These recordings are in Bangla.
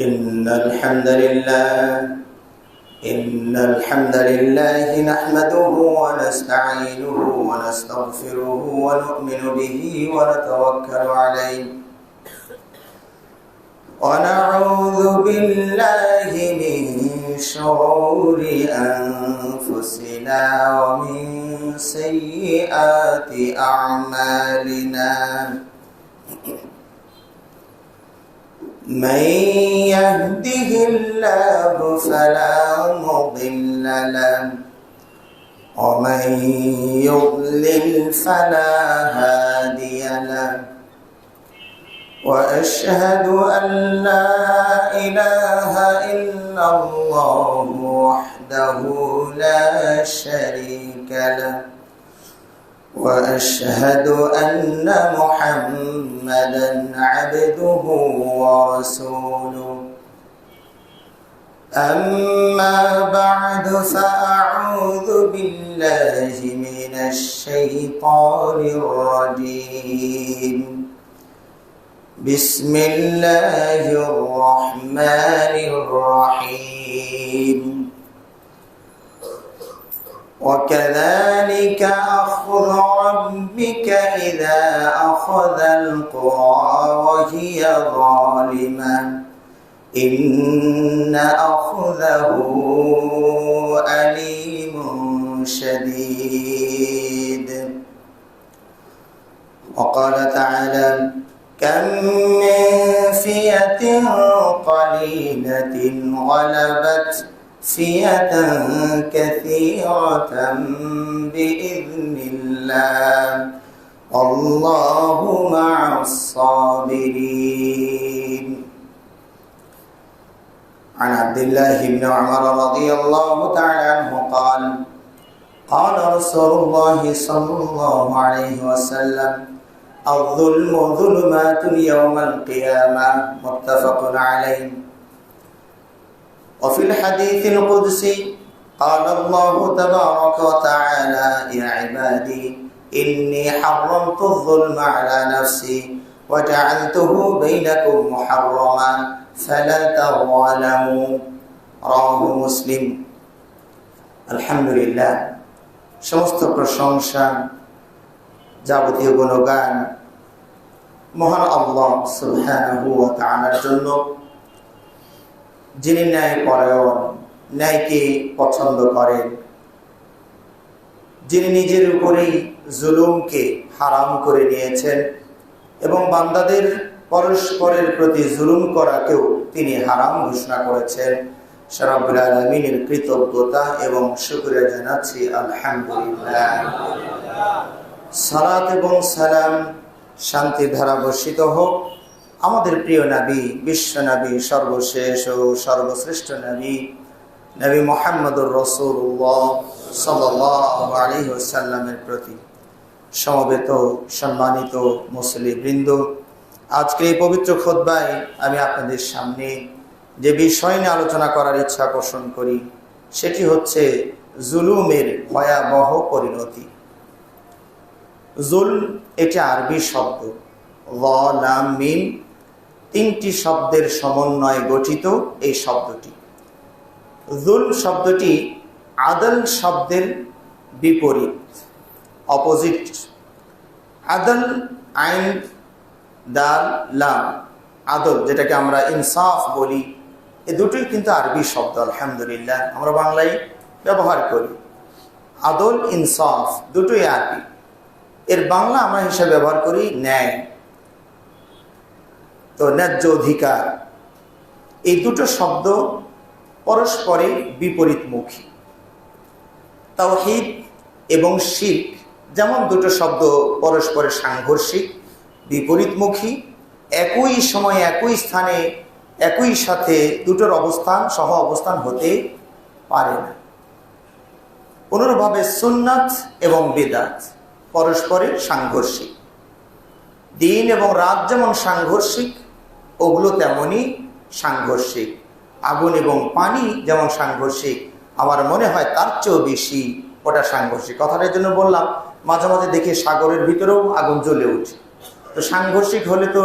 إن الحمد لله نحمده ونستعينه ونستغفره ونؤمن به ونتوكل عليه ونعوذ بالله من شرور أنفسنا ومن سيئات أعمالنا من يهده الله فلا مضل له ومن يضلل فلا هادي له وأشهد أن لا إله إلا الله وحده لا شريك له وأشهد أن محمدًا عبده ورسوله أما بعد فأعوذ بالله من الشيطان الرجيم بسم الله الرحمن الرحيم وكذلك أخذ ربك إذا أخذ القرى وهي ظالمة إن أخذه أليم شديد وقال تعالى كم من فئة قليلة غلبت فئة كثيرة بإذن الله والله مع الصابرين عن عبد الله بن عمر رضي الله تعالى عنه قال قال رسول الله صلى الله عليه وسلم الظلم ظلمات يوم القيامة متفق عليه وفي الحديث القدسي قال الله تبارك وتعالى يا عبادي إني حرمت الظلم على نفسي وجعلته بينكم محرما فلا تظالموا رواه مسلم الحمد لله সমস্ত প্রশংসা যাবতীয় গুণগান মহান আল্লাহ সুবহানাহু ওয়া তাআলার জন্য যিনি ন্যায় পরায়ণ ন্যায়কে পছন্দ করেন যিনি নিজের উপরেই জুলুমকে হারাম করে নিয়েছেন এবং বান্দাদের পরস্পরের প্রতি জুলুম করাকেও তিনি হারাম ঘোষণা করেছেন সে রব্বুল আলামিনের কৃতজ্ঞতা এবং শুকরিয়া জানাচ্ছি আলহামদুলিল্লাহ সালাত এবং সালাম শান্তি ধারা বর্ষিত হোক আমাদের প্রিয় নবী বিশ্ব নবী সর্বশেষ ও সর্বশ্রেষ্ঠ নবী নবী মুহাম্মদুর রাসূলুল্লাহ সাল্লাল্লাহু আলাইহি ওয়াসাল্লামের প্রতি। সমবেত সম্মানিত মুসলিমবৃন্দ, আজকে এই পবিত্র খুতবায় আমি আপনাদের সামনে যে বিষয় নিয়ে আলোচনা করার ইচ্ছা পোষণ করি সেটি হচ্ছে জুলুমের ভয়াবহ পরিণতি। জুলম এটি আরবি শব্দ, ওয়া লাম মিম তিনটি শব্দের সমন্বয়ে গঠিত এই শব্দটি। জুলম শব্দটি আদল শব্দের বিপরীত, অপোজিট। আদল আইন দাল লাম, আদল যেটাকে আমরা ইনসাফ বলি, এ দুটোই কিন্তু আরবি শব্দ। আলহামদুলিল্লাহ আমরা বাংলায় ব্যবহার করি। আদল ইনসাফ দুটোই আরবি, এর বাংলা আমরা হিসাবে ব্যবহার করি ন্যায়। তো ন্যায্য অধিকার, এই দুটো শব্দ পরস্পরের বিপরীতমুখী। তাওহীদ এবং শিরক যেমন দুটো শব্দ পরস্পরের সাংঘর্ষিক বিপরীতমুখী, একই সময়ে একই স্থানে একই সাথে দুটোর অবস্থান সহ অবস্থান হতে পারে না। অনুরূপভাবে সুন্নাত এবং বিদআত পরস্পরের সাংঘর্ষিক। দিন এবং রাত যেমন সাংঘর্ষিক, ওগুলো তেমনই সাংঘর্ষিক। আগুন এবং পানি যেমন সাংঘর্ষিক, আমার মনে হয় তার চেয়েও বেশি ওটা সাংঘর্ষিক। কথাটার জন্য বললাম, মাঝে মাঝে দেখি সাগরের ভিতরেও আগুন জ্বলে ওঠে। তো সাংঘর্ষিক হলে তো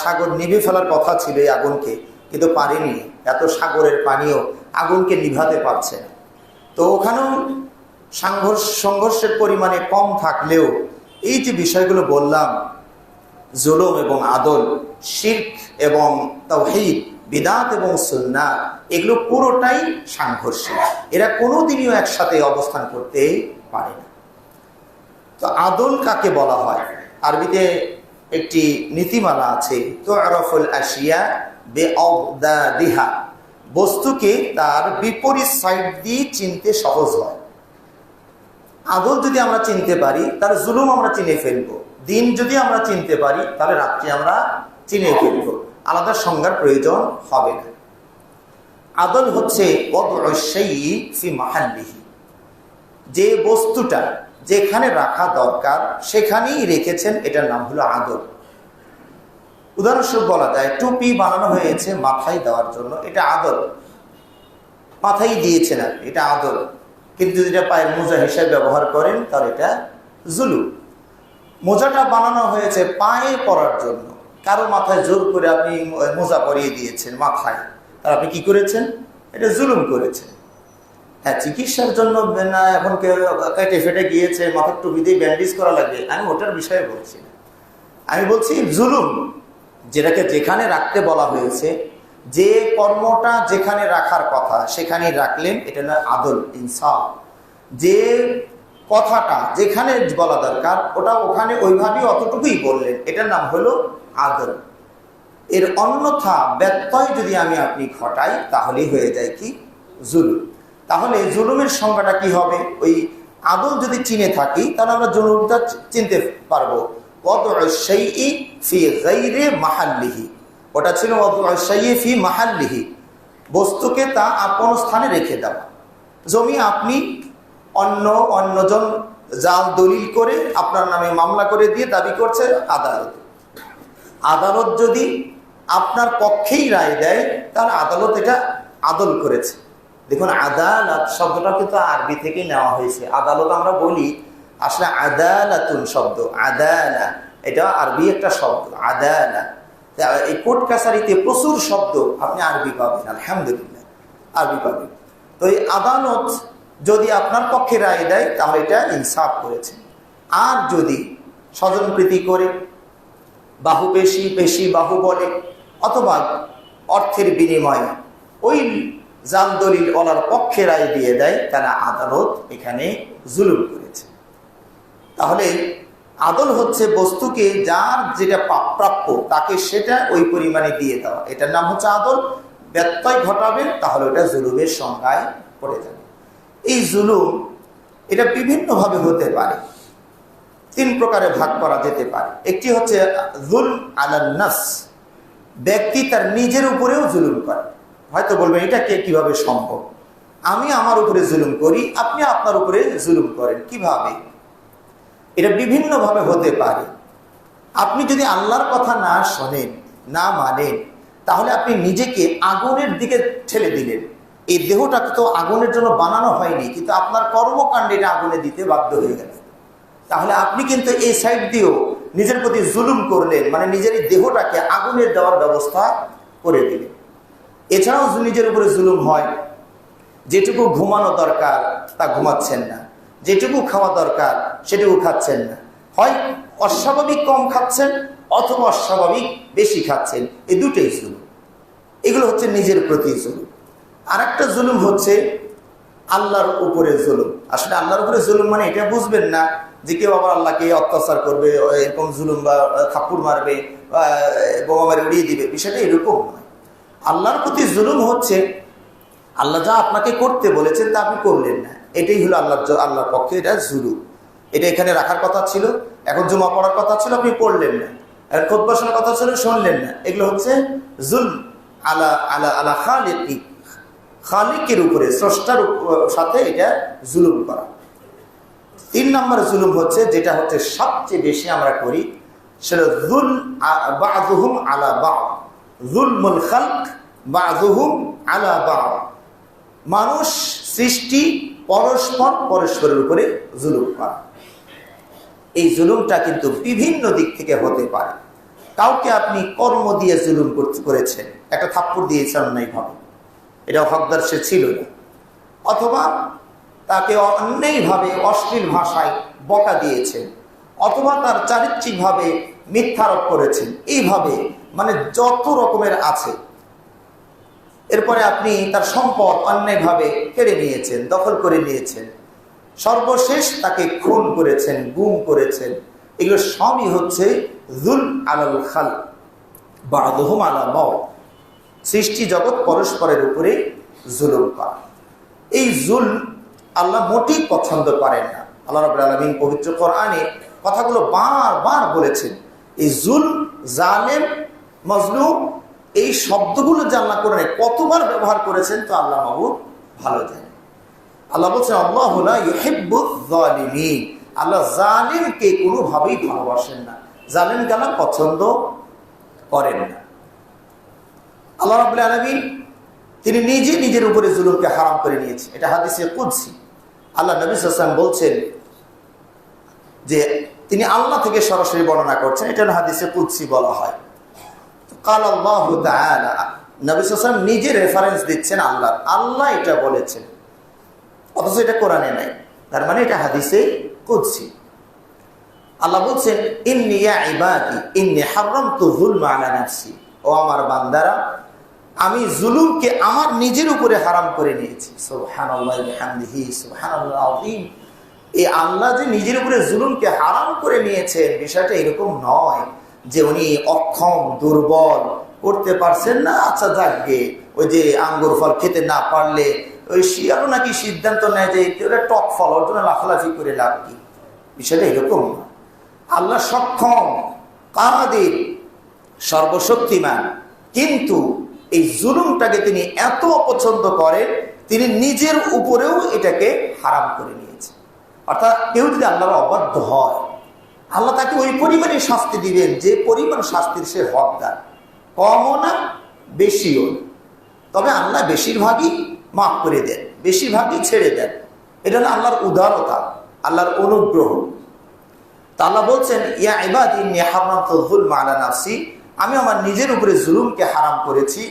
সাগর নিভে ফেলার কথা ছিল এই আগুনকে, কিন্তু পারেনি। এত সাগরের পানিও আগুনকে নিভাতে পারছে না। তো ওখানেও সংঘর্ষের পরিমাণে কম থাকলেও এই যে বিষয়গুলো বললাম, জুলুম এবং আদল, শিরক এবং তাওহীদ, বিদআত এবং সুন্নাহ, এগুলো পুরোটাই সাংঘর্ষিক। এরা কোনোদিনও একসাথে অবস্থান করতে পারে না। তো আদল কাকে বলা হয়? আরবিতে একটি নীতিমালা আছে, তু'রাফুল আশিয়া বিআদাদিহা, বস্তুকে তার বিপরীত সাইড দিয়ে চিনতে সহজ হয়। আদল যদি আমরা চিনতে পারি তাহলে জুলুম আমরা চিনে ফেলবো। দিন যদি আমরা চিনতে পারি তাহলে রাত্রি আমরা চিনে ফেলবো। আলাদা সংজ্ঞার প্রয়োজন হবে না। আদল হচ্ছে ওয়াদউ শাইই ফি মাহাল্লিহি, যে বস্তুটা যেখানে রাখা দরকার সেখানেই রেখেছেন, এটার নাম হলো আদল। উদাহরণস্বরূপ বলা যায়, টুপি বানানো হয়েছে মাথায় দেওয়ার জন্য, এটা আদল। মাথায় দিয়েছেন আপনি, এটা আদল। কিন্তু যদি এটা পায়ের মোজা হিসেবে ব্যবহার করেন তাহলে এটা জুলুম। মোজাটা বানানো হয়েছে পায়ে পরার জন্য, কারো মাথায় জোর করে আপনি মোজা পরিয়ে দিয়েছেন মাথায়, তার আপনি কি করেছেন? এটা জুলুম করেছেন। হ্যাঁ, চিকিৎসার জন্য না, এখন কেউ কেটে ফেটে গিয়েছে, মাথার টুপি দিয়ে ব্যান্ডেজ করা লাগবে, আমি ওটার বিষয়ে বলছি না। আমি বলছি জুলুম, যেটাকে যেখানে রাখতে বলা হয়েছে, যে কর্মটা যেখানে রাখার কথা সেখানে রাখলেন, এটা না আদল, ইনসাফ। যে কথাটা যেখানে বলা দরকার ওটা ওখানে ওইভাবেই অতটুকুই বললেন, এটার নাম হলো আদল। এর অন্যথা ব্যত্যয় যদি আমি আপনি ঘটাই তাহলেই হয়ে যায় কি? জুলুম। তাহলে জুলুমের সংজ্ঞাটা কি হবে? ওই আদল যদি চিনে থাকি তাহলে আমরা জুলুমটা চিনতে পারবো। ওয়াদউ শাইই ফি গায়রি মাহাল্লিহি, ওটা ছিল ওয়াদউ শাইই ফি মাহাল্লিহি, বস্তুকে তা আপন স্থানে রেখে দেওয়া। জমি আপনি অন্যজন জাল দলিল করে আপনার নামে মামলা করে দিয়ে দাবি করছে আদালত। আদালত যদি আপনার পক্ষেই রায় দেয় তাহলে আদালত এটা আদল করেছে। দেখুন, আদালত শব্দটা কিন্তু আরবি থেকে নেওয়া হয়েছে। আদালত আমরা বলি, আসলে আদালাতুন শব্দ, আদালা এটা আরবি একটা শব্দ, আদালা। এই কোর্ট কাছারিতে প্রচুর শব্দ আপনি আরবি পাবেন, আলহামদুলিল্লাহ আরবি পাবেন। তো এই আদালত যদি আপনার পক্ষে রায় দেয় তাহলে এটা ইনসাফ করেছে। আর যদি স্বজনপ্রীতি করে, বাহু পেশি বাহু বলে, অথবা অর্থের বিনিময়ে ওই জাল দলিল ওনার পক্ষে রায় দিয়ে দেয়, তারা আদালত এখানে জুলুম করেছে। তাহলে আদল হচ্ছে বস্তুকে যার যেটা প্রাপ্য তাকে সেটা ওই পরিমাণে দিয়ে দেওয়া, এটার নাম হচ্ছে আদল। ব্যত্যয় ঘটাবে তাহলে ওটা জুলুমের সংজ্ঞায় পড়ে যাবে। এই জুলুম এটা বিভিন্নভাবে হতে পারে, তিন প্রকারে ভাগ করা যেতে পারে। একটি হচ্ছে জুলম আলান নাফস, ব্যক্তি তার নিজের উপরেও জুলুম করে। হয়তো বলবেন এটা কিভাবে সম্ভব? আমি আমার উপরে জুলুম করি, আপনি আপনার উপরে জুলুম করেন, কিভাবে? এটা বিভিন্নভাবে হতে পারে। আপনি যদি আল্লাহর কথা না শোনেন, না মানেন, তাহলে আপনি নিজেকে আগুনের দিকে ঠেলে দিলেন। এই দেহটাকে তো আগুনের জন্য বানানো হয়নি, কিন্তু আপনার কর্মকাণ্ডে এটা আগুনে দিতে বাধ্য হয়ে গেল। তাহলে আপনি কিন্তু এই সাইড দিয়েও নিজের প্রতি জুলুম করলেন, মানে নিজের এই দেহটাকে আগুনের দেওয়ার ব্যবস্থা করে দিলেন। এছাড়াও নিজের উপরে জুলুম হয়, যেটুকু ঘুমানো দরকার তা ঘুমাচ্ছেন না, যেটুকু খাওয়া দরকার সেটুকু খাচ্ছেন না। হয় অস্বাভাবিক কম খাচ্ছেন অথবা অস্বাভাবিক বেশি খাচ্ছেন, এই দুটোই জুলুম। এগুলো হচ্ছে নিজের প্রতি জুলুম। আর একটা জুলুম হচ্ছে আল্লাহর উপরে জুলুম। আসলে আল্লাহর উপরে জুলুম মানে এটা বুঝবেন না যে কেউ আবার আল্লাহকে অত্যাচার করবে, এরকম জুলুম বা থাপ্পড় মারবে, বোমা মারে উড়িয়ে দিবে, বিষয়টা এরকম নয়। আল্লাহর প্রতি জুলুম হচ্ছে আল্লাহ যা আপনাকে করতে বলেছেন তা আপনি করলেন না, এটাই হলো আল্লাহর পক্ষে এটা জুলুম। এটা এখানে রাখার কথা ছিল, এখন জুমা পড়ার কথা ছিল, আপনি পড়লেন না। এখন খুতবা শোনার কথা ছিল, শুনলেন না, এগুলো হচ্ছে জুলম। আলা আলা আলা খালিকি, খালিকের উপরে, স্রষ্টার সাথে এটা জুলুম করা। 3 নম্বর জুলুম হচ্ছে, যেটা হচ্ছে সবচেয়ে বেশি আমরা করি, সেটা যুল বা'দুহুম আলা বা'দ, যুলমুল খালক বা'দুহুম আলা বা'দ। মানুষ সৃষ্টি পরস্পরের উপরে জুলুম করা। এই জুলুমটা কিন্তু বিভিন্ন দিক থেকে হতে পারে। কাউকে আপনি কর্ম দিয়ে জুলুম করেছেন, একটা থাপ্পড় দিয়েছেন অন্যায়ভাবে, এটা হকদার সে ছিল না, অথবা তাকে অন্যায়ভাবে অশ্লীল ভাষায় বকা দিয়েছেন, অথবা তার চারিত্রিকভাবে মিথ্যারোপ করেছেন, এইভাবে মানে যত রকমের আছে। এরপরে আপনি তার সম্পদ অন্যায়ভাবে কেড়ে নিয়েছেন, দখল করে নিয়েছেন, সর্বশেষ তাকে খুন করেছেন, গুম করেছেন। এগুলো সবই হচ্ছে যুল আলাল খালক বা'দুহুম আলা বা'দ, সৃষ্টি জগৎ পরস্পরের উপরে জুলুম করা। এই জুলম আল্লাহ মোটেই পছন্দ করেন না। আল্লাহ রাব্বুল আলামিন পবিত্র কোরআনে কথাগুলো বারবার বলেছেন। এই জুলম, জালেম, মাজলুম, এই শব্দগুলো যে আল্লাহ কোরআনে কতবার ব্যবহার করেছেন তো আল্লাহ মাহবুব ভালো জানেন। আল্লাহ বলছেন আল্লাহু লা ইউহিব্বুয যালিমিন, আল্লাহ জালিমকে কোনোভাবেই ভালোবাসেন না, জালিমকে আল্লাহ পছন্দ করেন না। আল্লাহ রাব্বুল আলামিন তিনি নিজে নিজের উপরে জুলুমকে হারাম করে নিয়েছেন। এটা হাদিসে কুদসি। আল্লাহ নবী সাল্লাল্লাহু আলাইহি ওয়াসাল্লাম বলছেন যে তিনি আল্লাহ থেকে সরাসরি বর্ণনা করছেন, এটা হাদিসে কুদসি বলা হয়। কাল আল্লাহু তাআলা, নবী সাল্লাল্লাহু আলাইহি ওয়াসাল্লাম নিজে রেফারেন্স দিচ্ছেন আল্লাহ, আল্লাহ এটা বলেছেন, অথচ এটা কোরআনে নাই, তার মানে এটা হাদিসে কুদসি। আল্লাহ বলছেন ইন্নী ইয়া ইবাদি ইন্নী হারামতু যুলমা আলা নাফসি, ও আমার বান্দারা, আমি জুলুমকে আমার নিজের উপরে হারাম করে নিয়েছি। সুবহানাল্লাহি ওয়া বিহামদিহি সুবহানাল্লাহিল আযীম। এই আল্লাহ যে নিজের উপরে জুলুমকে হারাম করে নিয়েছেন, বিষয়টা এরকম নয় যে উনি অক্ষম, দুর্বল, করতে পারছেন না, আচ্ছা যাকগে, ওই যে আঙ্গুর ফল খেতে না পারলে ওই শিয়ালও নাকি সিদ্ধান্ত নেয় যে ওটা টক ফল, ওর জন্য লাফালাফি করে লাভ কি, বিষয়টা এরকম না। আল্লাহ সক্ষম, কাদির, সর্বশক্তিমান, কিন্তু এই জুলুমটাকে তিনি এত অপছন্দ করেন, তিনি নিজের উপরেও এটাকে হারাম করে নিয়েছেন। অর্থাৎ কেউ যদি আল্লাহর অবাধ্য হয়, আল্লাহ তাকে ওই পরিমাণে শাস্তি দিবেন যে পরিমাণ শাস্তির সে হকদার, কমও না বেশিও। তবে আল্লাহ বেশিরভাগই মাফ করে দেন, বেশিরভাগই ছেড়ে দেন। এটা হলো আল্লাহর উদারতা, আল্লাহর অনুগ্রহ। তা আল্লাহ বলছেন ইয়া ইবাদি ইন্নী হারামতু যুলমা আলা নাফসি, আমি আমার নিজের উপরে জুলুমকে হারাম করেছি,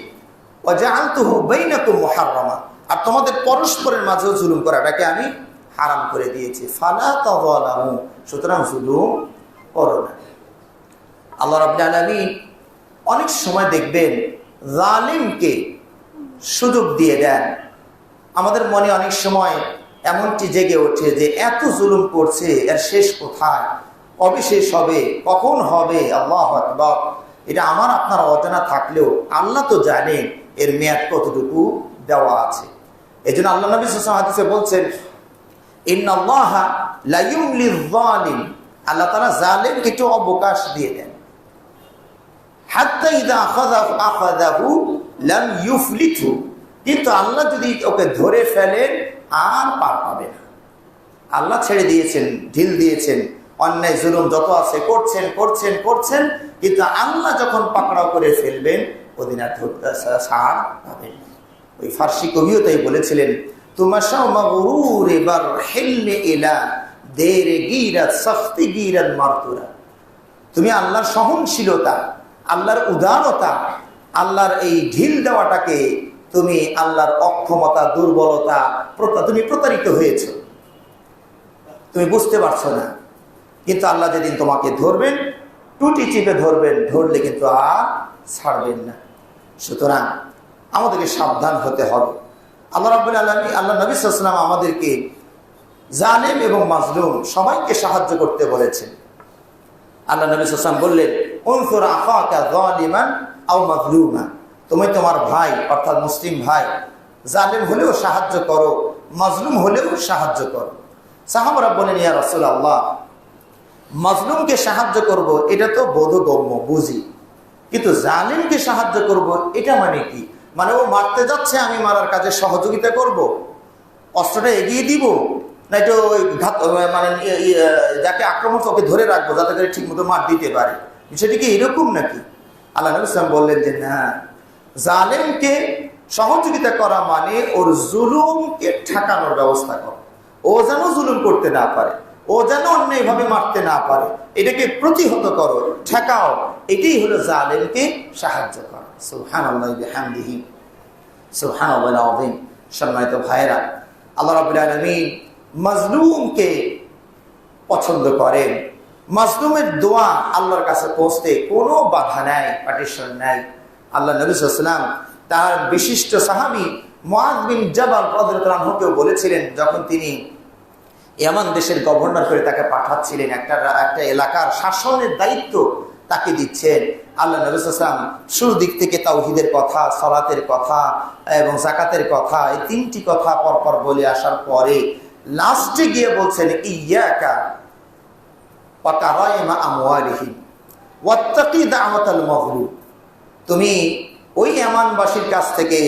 ওয়া জাআলতুহু বাইনাকুম মুহাররামা, আর তোমাদের পরস্পরের মাঝেও জুলুম করাটাকে আমি হারাম করে দিয়েছি। ফালা তাযালামু, সুতরাং জুলুম করো না। আল্লাহ রাব্বুল আলামিন অনেক সময় দেখবেন জালিমকে সুযোগ দিয়ে দেন। আমাদের মনে অনেক সময় এমনটি জেগে ওঠে যে এত জুলুম করছে, এর শেষ কোথায়, কবে শেষ হবে, কখন হবে? আল্লাহু আকবার। এটা আমার আপনার অজানা থাকলেও আল্লাহ তো জানেন এর মেয়াদ কতটুকু দেওয়া আছে। এই জন্য আল্লাহ নবী সাল্লাল্লাহু আলাইহি ওয়াসাল্লাম বলছেন ইন্নাল্লাহা লা ইউমলিয যালিম, আল্লাহ তাআলা জালিমকে একটু অবকাশ দিয়ে দেন। হাত্তা ইযা আখাযাহু লাম ইউফলিতহু, কিন্তু আল্লাহ যদি ওকে ধরে ফেলেন আর পার পাবে না। আল্লাহ ছেড়ে দিয়েছেন, ঢিল দিয়েছেন, অন্যায় জুলুম যত আছে করছেন করছেন করছেন, কিন্তু আল্লাহ যখন পাকড়াও করে ফেলবেন ওদিন আর ছাড় পাবেন না। ওই ফার্সি কবিও তাই বলেছিলেন তুমাশা মাগরুর বার হিলনে ইলা দেরে গিরাত সখতি গিরাত মারতুরা, তুমি আল্লাহর সহনশীলতা, আল্লাহর উদারতা, আল্লাহর এই ঢিল দেওয়াটাকে তুমি আল্লাহর অক্ষমতা, দুর্বলতা, তুমি প্রতারিত হয়েছ, তুমি বুঝতে পারছো না। কিন্তু আল্লাহ যেদিন তোমাকে ধরবেন, টুটি চিপে ধরবেন, ধরলে কিন্তু আর ছাড়বেন না। সুতরাং আমাদেরকে সাবধান হতে হবে। আল্লাহ রাব্বুল আলামিন, আল্লাহ নবী সাল্লাল্লাহু আলাইহি ওয়াসাল্লাম আমাদেরকে জালিম এবং মাজলুম সবাইকে সাহায্য করতে বলেছেন। আল্লাহ নবী সাল্লাল্লাহু আলাইহি ওয়াসাল্লাম বললেন উনসুর আখাকা যালিমান আও মাজলুমা, তুমি তোমার ভাই অর্থাৎ মুসলিম ভাই জালিম হলেও সাহায্য করো, মাজলুম হলেও সাহায্য করো। সাহাবারা বলেন ইয়া রাসূলুল্লাহ, মাজলুমকে সাহায্য করব এটা তো বোধগম্য, বুঝি, কিন্তু জালিমকে সাহায্য করব এটা মানে কি? মানে ও মারতে যাচ্ছে, আমি মারার কাজে সহযোগিতা করব, অস্ত্রটা এগিয়ে দিব, না এটা ওই মানে যাকে আক্রমণ ওকে ধরে রাখবো যাতে করে ঠিক মতো মার দিতে পারে, সেটা কি এরকম নাকি? আল্লাহ নবী সাল্লাল্লাহু আলাইহি ওয়াসাল্লাম বললেন যে না, জালেমকে সহযোগিতা করা মানে ওর জুলুমকে ঠেকানোর ব্যবস্থা করা, ও যেন জুলুম করতে না পারে, ও যেন অন্যায়ভাবে মারতে না পারে, এটাকে প্রতিহত করো, ঠেকাও, এটাই হলো জালেমকে সাহায্য করা। সুবহানাল্লাহি বিহামদিহি, সুবহানাল্লাহিল আযীম। সম্মানিত ভাইরা, আল্লাহ রাব্বুল আলামিন মাজলুমকে পছন্দ করেন। মাজলুমের দোয়া আল্লাহর কাছে পৌঁছতে কোনো বাধা নাই, পার্টিশন নাই। আল্লাহ নবী সাল্লাল্লাহু আলাইহি ওয়াসাল্লাম তার বিশিষ্ট সাহাবী মুআয বিন জাবাল রাদিয়াল্লাহু আনহুকেও বলেছিলেন, যখন তিনি ইয়ামান দেশের গভর্নর করে তাকে পাঠাচ্ছিলেন, একটা এলাকার শাসনের দায়িত্ব তাকে দিচ্ছেন, আল্লাহ নবী সাল্লাল্লাহু আলাইহি ওয়াসাল্লাম শুরু দিক থেকে তাওহীদের কথা, সালাতের কথা এবং যাকাতের কথা, এই তিনটি কথা পরপর বলে আসার পরে লাস্টে গিয়ে বলছেন, ইয়াকা ওয়া কারাইমা আমওয়ালিহিম ওয়াত্তাকি দাওয়াতাল মাযলুম, তুমি ওই ইয়ামানবাসীর কাছ থেকে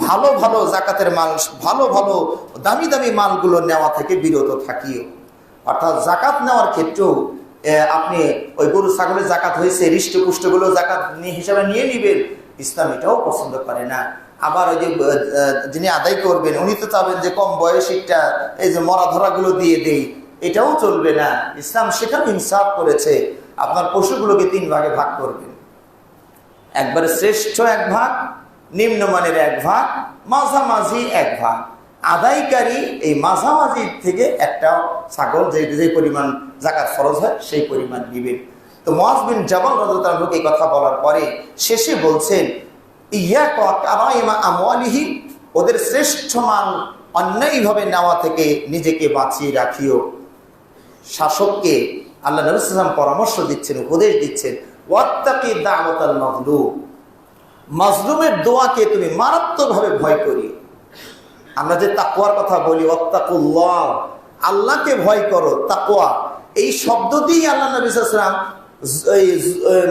ভালো ভালো জাকাতের মাল, ভালো ভালো দামি দামি মালগুলো নেওয়া থেকে বিরত থাকিও। অর্থাৎ জাকাত নেওয়ার ক্ষেত্রেও আপনি ওই গরু ছাগলের জাকাত হয়েছে, হৃষ্টপুষ্টগুলো জাকাত হিসাবে নিয়ে নিবেন, ইসলাম এটাও পছন্দ করে না। আবার ওই যে যিনি আদায় করবেন উনি তো চাবেন যে কম বয়সীটা এই যে মরা ধরাগুলো দিয়ে দেই, এটাও চলবে না। ইসলাম সেটাও ইনসাফ করেছে, আপনার পশুগুলোকে 3 ভাগে ভাগ করবেন, একবারে শ্রেষ্ঠ 1 ভাগ, নিম্নমানের 1 ভাগ, মাঝামাঝি 1 ভাগ। আদায়কারী এই মাঝামাঝি থেকে একটা ছাগল যে পরিমাণ জাকাত ফরজ হয় সেই পরিমাণ দিবেন। তো মুআয বিন জাবাল রাদিয়াল্লাহু আনহু এই কথা বলার পরে শেষে বলছেন, ইয়াকা কারাইমা আমওয়ালিহিম, ওদের শ্রেষ্ঠ মাল অন্যায়ভাবে নেওয়া থেকে নিজেকে বাঁচিয়ে রাখিও। শাসককে আল্লাহ নবী সাল্লাল্লাহু আলাইহি ওয়াসাল্লাম পরামর্শ দিচ্ছেন, উপদেশ দিচ্ছেন, ওয়াত্তাকি দাওয়াতাল মাজলুম, মাজলুমের দোয়াকে তুমি মারাত্মকভাবে ভয় করি। আমরা যে তাকওয়ার কথা বলি, ওয়াত্তাকুল্লাহ, আল্লাহকে ভয় করো, তাকওয়া, এই শব্দ দিয়ে আল্লাহ নবী সাল্লাল্লাহু আলাইহি ওয়াসাল্লাম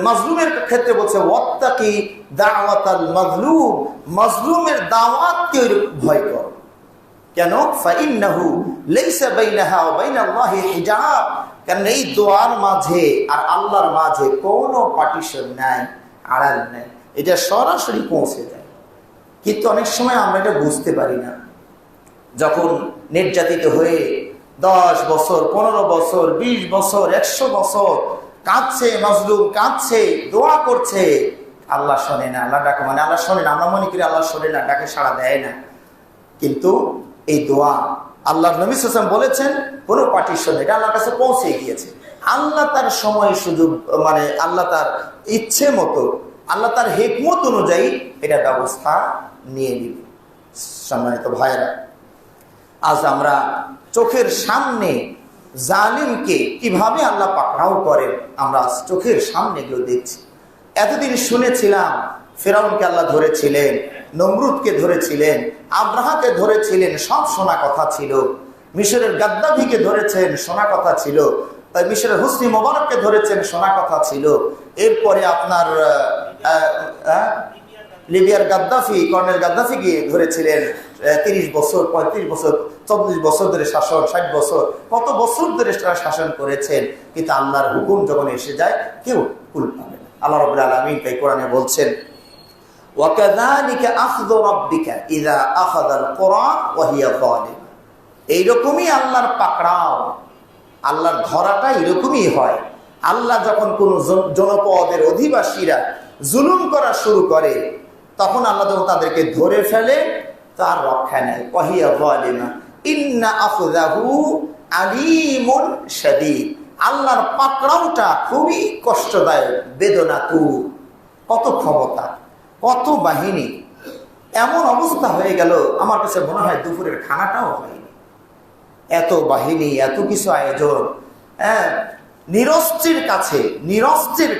মাজলুমের ক্ষেত্রে বলছে ওয়াত্তাকি দাওয়াতাল মাজলুম, মাজলুমের দাওয়াতকে ভয় করো। কেন? ফাইন্নাহু লাইসা বাইনাহা ওয়া বাইনাল্লাহি হিজাব, কারণ এই দোয়ার মাঝে আর আল্লাহর মাঝে কোনো পার্টিশন নাই, আড়াল নাই, এটা সরাসরি পৌঁছে যায়। কিন্তু অনেক সময় আমরা এটা বুঝতে পারি না। যখন নির্যাতিত হয়ে 10 বছর, 15 বছর, 20 বছর, 100 বছর কাঁদছে, মাজলুম কাঁদছে, দোয়া করছে, আল্লাহ শোনে না, আল্লাহ ডাকে, মানে আল্লাহ শোনে না, আমরা মনে করি আল্লাহ শোনে না, ডাকে সাড়া দেয় না। কিন্তু এই দোয়া আল্লাহ নবী সাল্লাল্লাহু আলাইহি ওয়াসাল্লাম বলেছেন কোনো পার্টিশন, এটা আল্লাহর কাছে পৌঁছে গিয়েছে। আল্লাহ তার সময় সুযোগ, মানে আল্লাহ তার ইচ্ছে মতো, আল্লাহ তার হিকমত অনুযায়ী এটা ব্যবস্থা নিয়ে নিবে। সম্মানিত ভাইরা, আজ আমরা চোখের সামনে জালিমকে কিভাবে আল্লাহ পাকড়াও করেন আমরা চোখের সামনে এগুলো দেখছি। এতদিন শুনেছিলাম ফেরাউনকে আল্লাহ ধরেছিলেন, নমরুদকে ধরেছিলেন, আব্রাহাকে ধরেছিলেন, সব শোনা কথা ছিল। মিশরের গাদ্দাফিকে ধরেছেন, শোনা কথা ছিল। মিশরের হুসনি মোবারককে ধরেছেন, শোনা কথা ছিল। এরপরে আপনার লিবিয়ার গাদ্দাফি, কর্নেল গাদ্দাফিকে ধরেছিলেন 30 বছর, 35 বছর, 34 বছর ধরে শাসন, 60 বছর, কত বছর ধরে তারা শাসন করেছেন। কিন্তু আল্লাহর হুকুম যখন এসে যায় কেউ কুল পাবে না। আল্লাহ রাব্বুল আলামিন তাই কোরআনে বলছেন, ওয়াকাযালিকা আখযু রাব্বিকা ইযা আখাযাল কুরা ওয়া হিয়া যালিম, এইরকমই আল্লাহর পাকড়াও, আল্লাহর ধরাটা এরকমই হয়। আল্লাহ যখন কোন জনপদের অধিবাসীরা জুলুম করা শুরু করে, তখন আল্লাহ যখন তাদেরকে ধরে ফেলে তার রক্ষা নেয়। ওয়া হিয়া যালিমা ইন্না আখযাহু আলীমুন শাদীদ, আল্লাহর পাকড়াওটা খুবই কষ্টদায়ক, বেদনাতুর। কত ক্ষমতা, কত বাহিনী, এমন অবস্থা হয়ে গেল আমার কাছে মনে হয় দুপুরের খানাটাও হয়নি। এত বাহিনী, এত কিছু আয়োজন, নিরস্ত্রের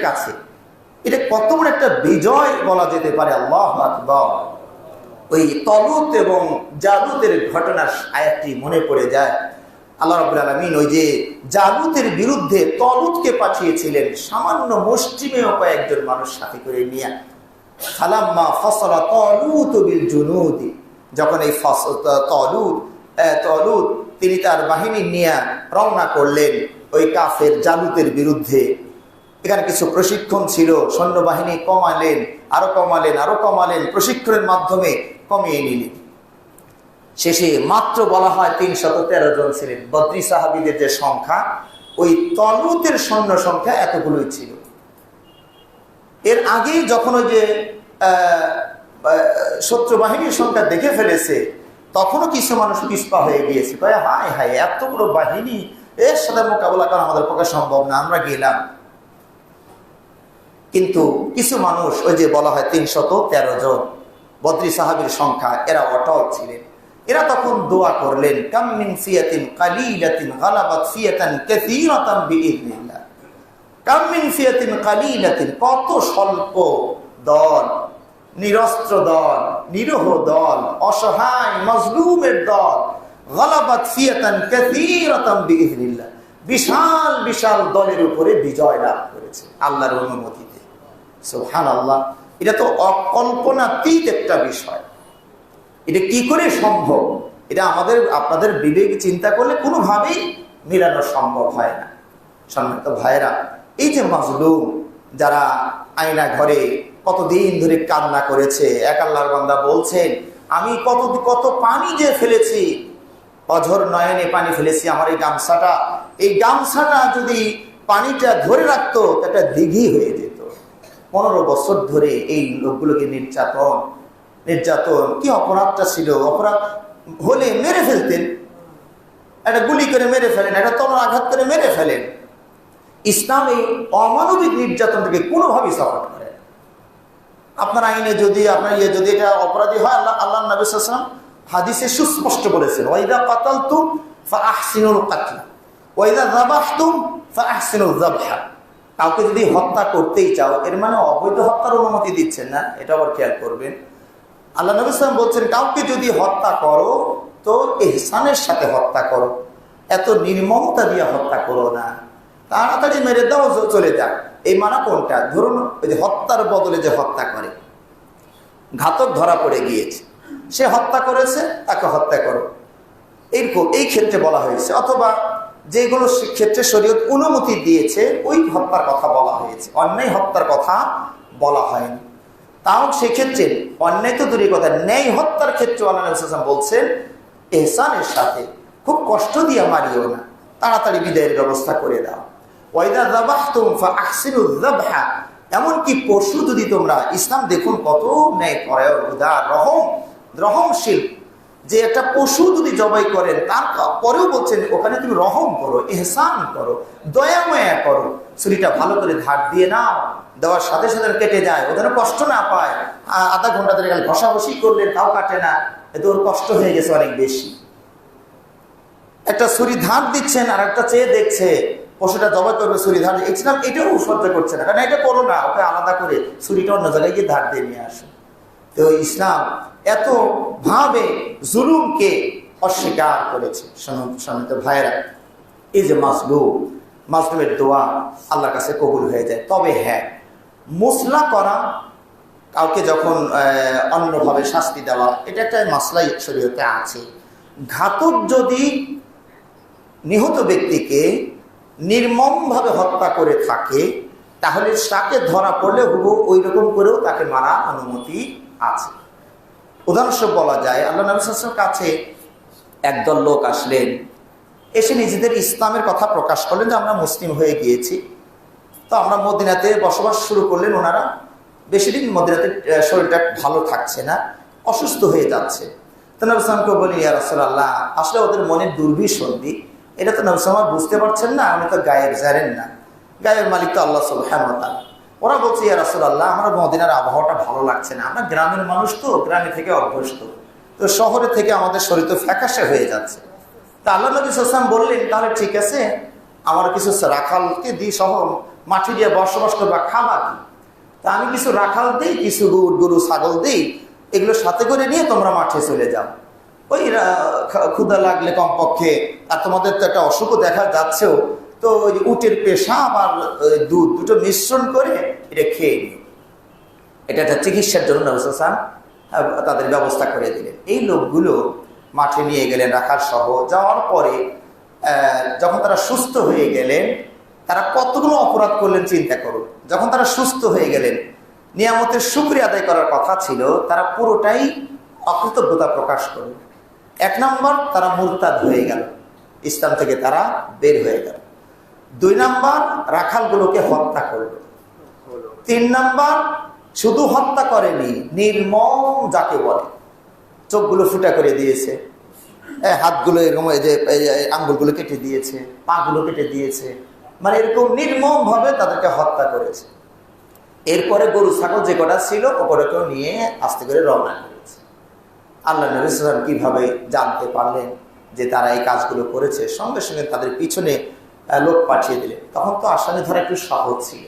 কাছে এটা কত বড় একটা বিজয় বলা যেতে পারে। আল্লাহু আকবার। ওই তলুত এবং জালুতের ঘটনার আয়াতটি মনে পড়ে যায়। আল্লাহ রাব্বুল আলামিন ওই যে জালুতের বিরুদ্ধে তলুতকে পাঠিয়েছিলেন সামান্য মুষ্টিমেয় কয়েকজন মানুষ সাথে করে নিয়ে। ফালাম্মা ফাসালা তালুত বিল জুনুদি, যখন এই তলুত তিনি তার বাহিনী নিয়ে রওনা করলেন ওই কাফের জালুতের বিরুদ্ধে। এখানে কিছু প্রশিক্ষণ ছিল, সৈন্যবাহিনী কমালেন, আরো কমালেন, প্রশিক্ষণের মাধ্যমে কমিয়ে নিলেন। শেষে মাত্র বলা হয় 313 জন ছিলেন। বদরি সাহাবীদের যে সংখ্যা, ওই তলুতের সৈন্য সংখ্যা এতগুলোই ছিল। এর আগেই যখন ওই যে শত্রু বাহিনীর সংখ্যা দেখে ফেলেছে, তখনও কিছু মানুষ পিছপা হয়ে গিয়েছে, হায় হায় এত বড় বাহিনী, এর সাথে মোকাবেলা করা আমাদের পক্ষে সম্ভব না, আমরা গেলাম। কিন্তু কিছু মানুষ, ওই যে বলা হয় 313 জন বদরি সাহাবীর সংখ্যা, এরা অটল ছিলেন। এরা তখন দোয়া করলেন, কাম মিন ফিয়াতিন কালিলাতিন গালাবাত ফিয়াতান কাসীরাতান বিইذনিল্লাহ। কাম মিন ফিয়াতিন কালিলাতিন, কত স্বল্প দল, নিরস্ত্র দল, নিরহ দল, অসহায় মজলুমের দল, গালাবাত ফিয়াতান কাসীরাতান বিইذনিল্লাহ, বিশাল বিশাল দলের উপরে বিজয় লাভ করেছে আল্লাহর অনুমতিতে। সুবহানাল্লাহ, এটা তো অকল্পনাতীত একটা বিষয়। এটা কি করে সম্ভব? এটা আপনাদের বিবেক চিন্তা করলে কোনোভাবেই মেলানো সম্ভব হয় না। সম্মানিত ভাইরা, এই যে মাজলুম যারা আয়না ঘরে কতদিন ধরে কান্না করেছে, এক আল্লাহর বান্দা বলছেন, আমি কত পানি যে ফেলেছি, অঝর নয়নে পানি ফেলেছি। আমার এই গামছাটা যদি পানিটা ধরে রাখতো, একটা দিঘি হয়ে যেত। 15 বছর ধরে এই লোকগুলোকে নির্যাতন। কি অপরাধটা ছিল? অপরাধ হলে মেরে ফেলতেন, একটা গুলি করে মেরে ফেলেন, একটা তলোয়ার আঘাত করে মেরে ফেলেন। ইসলাম এই অমানবিক নির্যাতন থেকে কোনোভাবেই সাপোর্ট করে। আপনার আইনে যদি এটা অপরাধী হয়, আল্লাহ নবী সাল্লাল্লাহু আলাইহি ওয়াসাল্লাম হাদিসে সুস্পষ্ট বলেছেন, ওয়াইদা কাতালতুম ফাআহসিনুল কাতল ওয়াইদা যাবাহতুম ফাআহসিনুল যাবহা। কাউকে যদি হত্যা করতেই চাও, এর মানে অবৈধ হত্যার অনুমতি দিচ্ছেন না, এটা আবার খেয়াল করবেন। আল্লাহ নবী সাল্লাল্লাহু আলাইহি ওয়াসাল্লাম বলছেন, কাউকে যদি হত্যা করো তো ইহসানের সাথে হত্যা করো, এত নির্মমতা দিয়ে হত্যা করো না, তাড়াতাড়ি মেরে দাও, চলে যাক। এই মানা কোনটা? ধরুন ওই যে হত্যার বদলে যে হত্যা করে, ঘাতক ধরা পড়ে গিয়েছে, সে হত্যা করেছে, তাকে হত্যা করো, এইরকম এই ক্ষেত্রে বলা হয়েছে। অথবা যেগুলো ক্ষেত্রে শরীয়ত অনুমতি দিয়েছে, ওই হত্যার কথা বলা হয়েছে, অন্যায় হত্যার কথা বলা হয়নি। তাও সেক্ষেত্রে অন্যায় তো দূরের কথা, ন্যায় হত্যার ক্ষেত্রে আল্লাহ নবী সাল্লাল্লাহু আলাইহি ওয়াসাল্লাম বলছেন, ইহসানের সাথে, খুব কষ্ট দিয়ে মারিও না, তাড়াতাড়ি বিদায়ের ব্যবস্থা করে দাও। ওয়াইদা যাবাহতুম ফাআহসিনুয যাবহা, এমনকি পশু যদি তোমরা, ইসলাম দেখুন কত ন্যায় পরায়ণ, উদার, রহমশীল, যে একটা পশু যদি জবাই করেন, তারপরেও বলছেন ওখানে তুমি রহম করো, ইহসান করো, দয়া মায়া করো, ছুরিটা ভালো করে ধার দিয়ে নাও, দেওয়ার সাথে সাথে কেটে যায়, ও যেন কষ্ট না পায়। আধা ঘন্টা ধরে ঘষাঘষি করলেন, তাও কাটে না, এতে ওর কষ্ট হয়ে গেছে অনেক বেশি। একটা ছুরি ধার দিচ্ছেন, আর একটা চেয়ে দেখছে পশুটা জবাই করবে, ছুরি ধার, ইসলাম এটাও সহ্য করছে না, কারণ এটা করো না, ওকে আলাদা করে ছুরিটা অন্য জায়গায় গিয়ে ধার দিয়ে নিয়ে আসো। তো ইসলাম এত ভাবে জুলুমকে অস্বীকার করেছে। সম্মানিত ভাইরা, এই যে মাজলুমের দোয়া আল্লাহর কাছে কবুল হয়ে যায়। তবে হ্যাঁ, মুসলা করা, কাউকে যখন অন্যভাবে শাস্তি দেওয়া, এটা একটা মাসলাই শরীয়তে আছে। ঘাতক যদি নিহত ব্যক্তিকে নির্মমভাবে হত্যা করে থাকে, তাহলে তাকে ধরা পড়লে ওই রকম করেও তাকে মারা অনুমতি আছে। উদাহরণস্বরূপ বলা যায়, আল্লাহ নবী সাল্লাল্লাহু আলাইহি ওয়াসাল্লামের কাছে একদল লোক আসলেন, এসে নিজেদের ইসলামের কথা প্রকাশ করলেন যে আমরা মুসলিম হয়ে গিয়েছি, তো আমরা মদিনাতে বসবাস শুরু করলেন। ওনারা বেশি দিন মদিনাতে শরীরটা ভালো থাকছে না, অসুস্থ হয়ে যাচ্ছে। তো নবী সাল্লাল্লাহু আলাইহি ওয়াসাল্লামকে বলি, ইয়া রাসূলুল্লাহ, আসলে ওদের মনের দুর্বিসন্ধি, এটা তো নবী সাল্লাল্লাহু আলাইহি ওয়াসাল্লাম বুঝতে পারছেন না, উনি তো গায়েব জানেন না, গায়েবের মালিক তো আল্লাহ সুবহানাহু ওয়া তাআলা। ওরা বলছে, ইয়া রাসূলুল্লাহ, আমার মদিনার আবহাওয়াটা ভালো লাগছে না, আমরা গ্রামের মানুষ তো, গ্রামে থেকে অভ্যস্ত, তো শহরে থেকে আমাদের শরীর তো ফ্যাকাশে হয়ে যাচ্ছে। তা আল্লাহ নবী সাল্লাল্লাহু আলাইহি ওয়াসাল্লাম বললেন, তাহলে ঠিক আছে, আমার কিছু রাখালকে দিই, শহর মাঠে দিয়ে বসবাস করবা, খাবা কি? তা আমি কিছু রাখাল দিই, কিছু গরু ছাগল দিই, এগুলো সাথে করে নিয়ে তোমরা মাঠে চলে যাও। ওই ক্ষুধা লাগলে কমপক্ষে, আর তোমাদের তো একটা অসুখও দেখা যাচ্ছেও, তো ওই উটের পেশাব আর দুধ দুটো মিশ্রণ করে এটা খেয়ে নিও। এটা একটা চিকিৎসার জন্য তাদের ব্যবস্থা করে দিলেন। এই লোকগুলো মাঠে নিয়ে গেলেন রাখাল সহ। যাওয়ার পরে যখন তারা সুস্থ হয়ে গেলেন, তারা কতগুলো অপরাধ করলেন চিন্তা করুন। যখন তারা সুস্থ হয়ে গেলেন, নিয়ামতের শুকরিয়া আদায় করার কথা ছিল, তারা পুরোটাই অকৃতজ্ঞতা প্রকাশ করল। 1 নম্বর, তারা মুরতাদ হয়ে গেল, ইসলাম থেকে তারা বের হয়ে গেল। 2 নম্বর, রাখালগুলোকে হত্যা করল। 3 নম্বর, শুধু হত্যা করেনি, নির্মম যাকে বলে, চোখগুলো ফুটা করে দিয়েছে, হাতগুলো এরকম যে আঙ্গুলগুলো কেটে দিয়েছে, পাগুলো কেটে দিয়েছে, মানে এরকম নির্মম ভাবে তাদেরকে হত্যা করেছে। এরপরে গরু ছাগল যে কটা ছিল ওপরেকেও নিয়ে আস্তে করে রওনা করেছে। আল্লাহ নবী সাল্লাল্লাহু আলাইহি ওয়াসাল্লাম কিভাবে জানতে পারলেন যে তারা এই কাজগুলো করেছে? সঙ্গে সঙ্গে তাদের পিছনে লোক পাঠিয়ে দিলেন। তখন তো আসামি ধরা একটু সহজ ছিল,